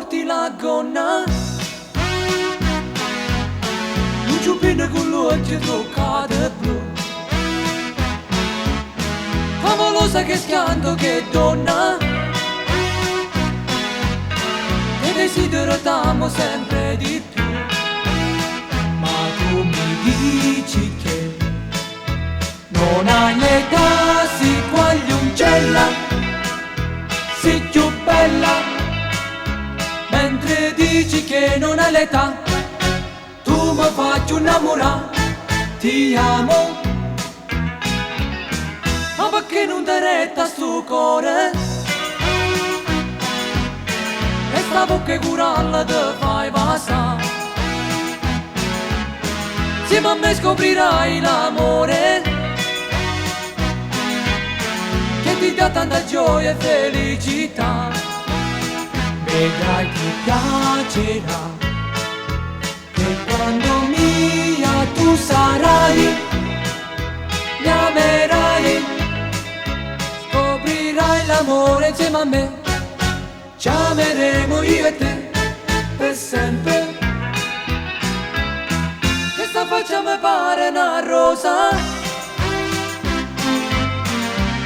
porti la gonna, un ciuppino con l'occhio truccato blu, favolosa che schianto che donna, e desidero t'amo sempre di più. Ma tu mi dici che non hai l'età, si quagliuncella, si più bella, mentre dici che non hai l'età, tu mi faccio innamorare, ti amo. Ma perché non ti retta sto cuore? E sta bocca curalla te fai passare, insieme a me scoprirai l'amore che ti dà tanta gioia e felicità. Vedrai ti piacerà, che quando mia tu sarai, mi amerai, scoprirai l'amore insieme a me, ci ameremo io e te per sempre. Questa faccia mi pare una rosa,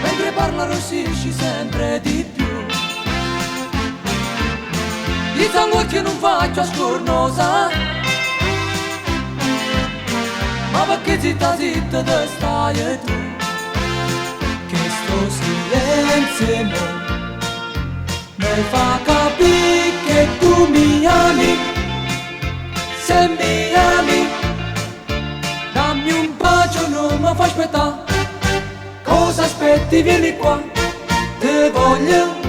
mentre parla rossisci sempre di più. Di sangue che non faccio a scornosa, ma perché zitta zitta te stai tu, che sto silenzio mo mi fa capire che tu mi ami. Se mi ami, dammi un bacio, non mi fa aspettare. Cosa aspetti? Vieni qua, te voglio.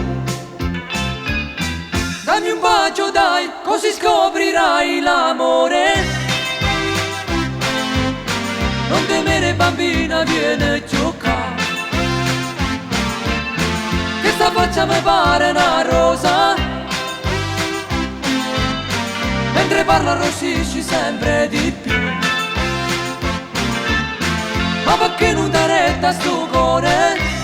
Dammi un bacio dai, così scoprirai l'amore. Non temere bambina, vieni a giocare. Questa faccia mi pare una rosa, mentre parla rossisci sempre di più. Ma perché non ti retta sto cuore?